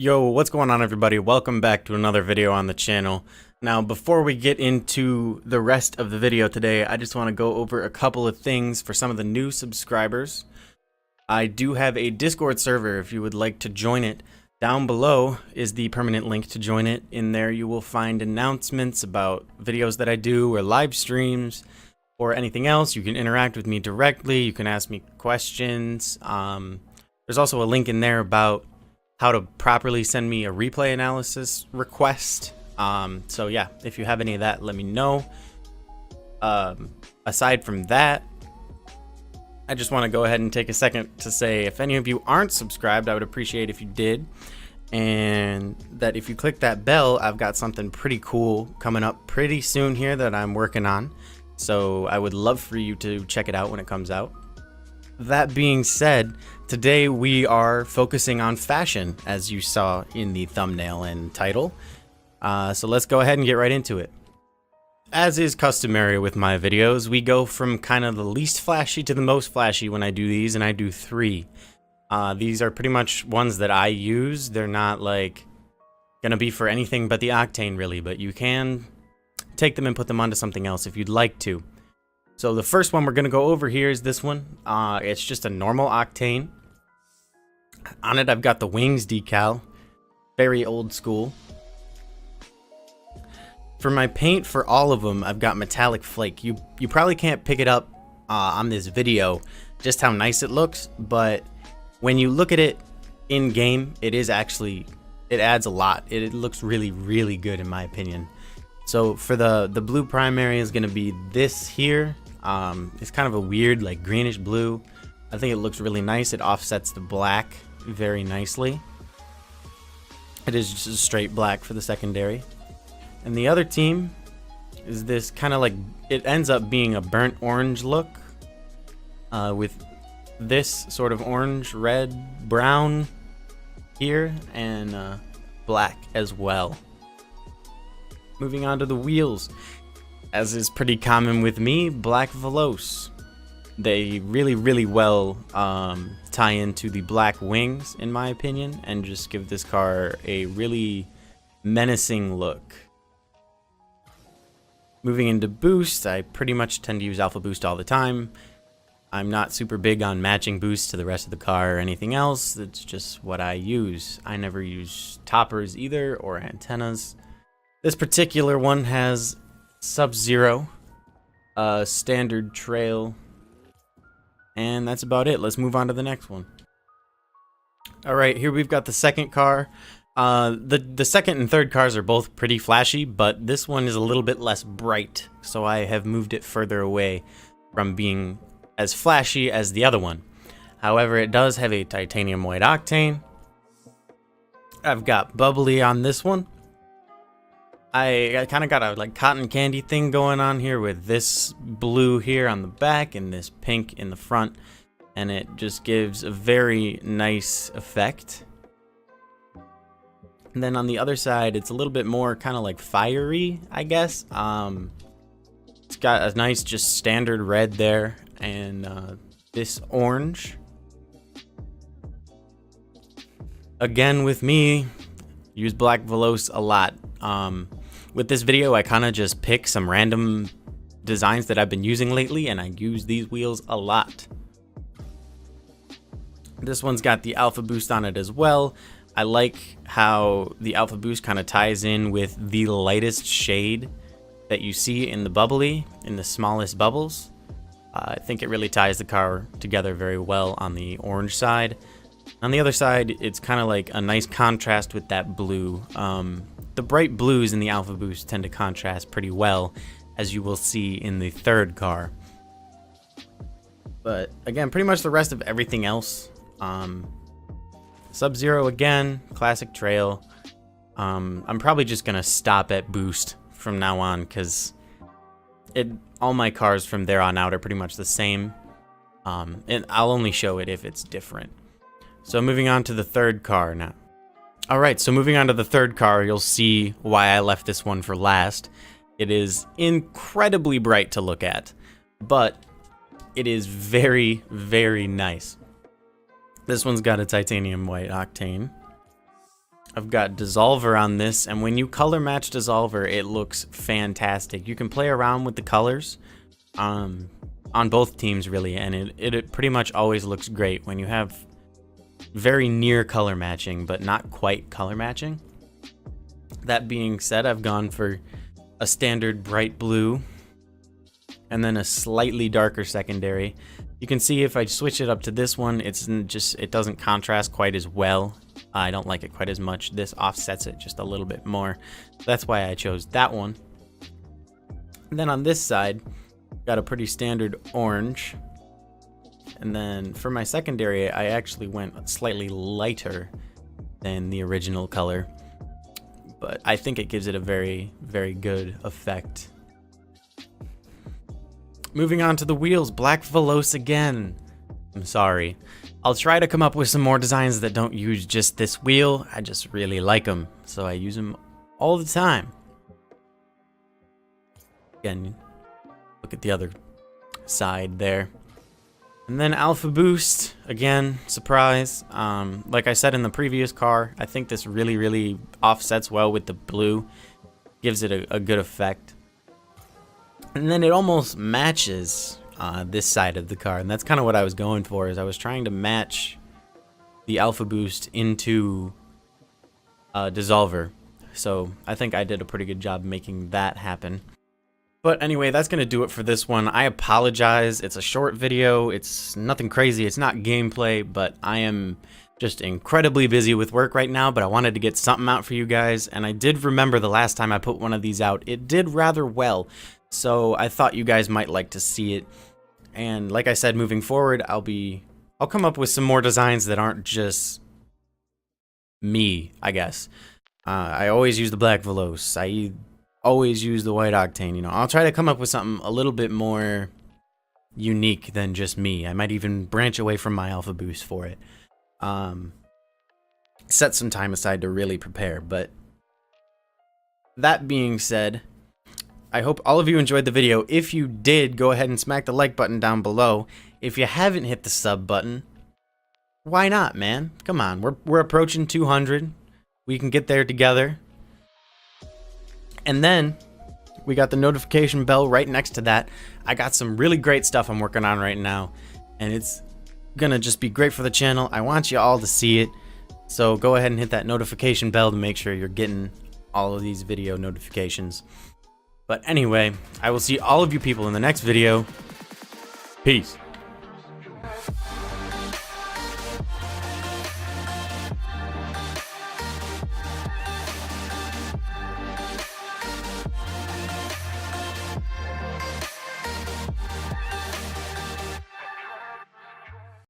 Yo, what's going on everybody? Welcome back to another video on the channel. Now, before we get into the rest of the video today, I just want to go over a couple of things for some of the new subscribers. I do have a Discord server if you would like to join it. Down below is the permanent link to join it. In there you will find announcements about videos that I do or live streams or anything else. You can interact with me directly. You can ask me questions. There's also a link in there about how to properly send me a replay analysis request. So yeah, if you have any of that, let me know. Aside from that, I just want to go ahead and take a second to say if any of you aren't subscribed, I would appreciate if you did. And that if you click that bell, I've got something pretty cool coming up pretty soon here that I'm working on. So I would love for you to check it out when it comes out. That being said, today we are focusing on fashion, as you saw in the thumbnail and title. So let's go ahead and get right into it. As is customary with my videos, we go from kind of the least flashy to the most flashy when I do these, and I do 3. These are pretty much ones that I use. They're not like gonna be for anything but the Octane really, but you can take them and put them onto something else if you'd like to. So the first one we're gonna go over here is this one. It's just a normal Octane. On it I've got the wings decal, very old school. For my paint for all of them, I've got metallic flake. You probably can't pick it up on this video just how nice it looks, but when you look at it in game, it adds a lot. It looks really good in my opinion. So for the blue primary is gonna be this here. It's kind of a weird like greenish blue. I think it looks really nice. It offsets the black very nicely. It is just a straight black for the secondary. And the other team is this kind of like, it ends up being a burnt orange look with this sort of orange, red, brown here, and black as well. Moving on to the wheels. As is pretty common with me, black Veloce. They really well tie into the black wings, in my opinion, and just give this car a really menacing look. Moving into boost, I pretty much tend to use alpha boost all the time. I'm not super big on matching boost to the rest of the car or anything else. It's just what I use. I never use toppers either or antennas. This particular one has Sub-Zero, standard trail, and that's about it. Let's move on to the next one. Alright, here we've got the second car. The second and third cars are both pretty flashy, but this one is a little bit less bright, so I have moved it further away from being as flashy as the other one. However, it does have a titanium white octane. I've got bubbly on this one. I kind of got a like cotton candy thing going on here with this blue here on the back and this pink in the front, and it just gives a very nice effect. And then on the other side, it's a little bit more kind of like fiery, I guess. It's got a nice just standard red there, and this orange. Again, with me, use black Veloce a lot. With this video, I kind of just pick some random designs that I've been using lately, and I use these wheels a lot. This one's got the alpha boost on it as well. I like how the alpha boost kind of ties in with the lightest shade that you see in the bubbly, in the smallest bubbles. I think it really ties the car together very well on the orange side. On the other side, it's kind of like a nice contrast with that blue. The bright blues in the alpha boost tend to contrast pretty well, as you will see in the third car. But again, pretty much the rest of everything else. Sub-Zero again, classic trail. I'm probably just gonna stop at boost from now on, because all my cars from there on out are pretty much the same. And I'll only show it if it's different. So moving on to the third car now. Alright, so moving on to the third car, you'll see why I left this one for last. It is incredibly bright to look at, but it is very nice. This one's got a titanium white octane. I've got Dissolver on this, and when you color match Dissolver, it looks fantastic. You can play around with the colors on both teams, really, and it pretty much always looks great when you have very near color matching, but not quite color matching. That being said, I've gone for a standard bright blue and then a slightly darker secondary. You can see if I switch it up to this one, it doesn't contrast quite as well. I don't like it quite as much. This offsets it just a little bit more. That's why I chose that one. And then on this side, got a pretty standard orange. And then for my secondary, I actually went slightly lighter than the original color. But I think it gives it a very, very good effect. Moving on to the wheels, Black Veloce again. I'm sorry. I'll try to come up with some more designs that don't use just this wheel. I just really like them, so I use them all the time. Again, look at the other side there. And then Alpha Boost, again, surprise. Like I said in the previous car, I think this really, really offsets well with the blue. Gives it a good effect. And then it almost matches this side of the car, and that's kind of what I was going for. Is I was trying to match the Alpha Boost into Dissolver. So I think I did a pretty good job making that happen. But anyway, that's going to do it for this one. I apologize. It's a short video. It's nothing crazy. It's not gameplay, but I am just incredibly busy with work right now, but I wanted to get something out for you guys. And I did remember the last time I put one of these out, it did rather well. So I thought you guys might like to see it. And like I said, moving forward, I'll come up with some more designs that aren't just me, I guess. I always use the Black Veloce. I always use the White Octane. You know, I'll try to come up with something a little bit more unique than just me. I might even branch away from my Alpha Boost for it. Set some time aside to really prepare. But that being said, I hope all of you enjoyed the video. If you did, go ahead and smack the like button down below. If you haven't hit the sub button, why not, man? Come on, we're approaching 200. We can get there together. And then we got the notification bell right next to that. I got some really great stuff I'm working on right now, and it's gonna just be great for the channel. I want you all to see it, so go ahead and hit that notification bell to make sure you're getting all of these video notifications. But anyway, I will see all of you people in the next video. Peace.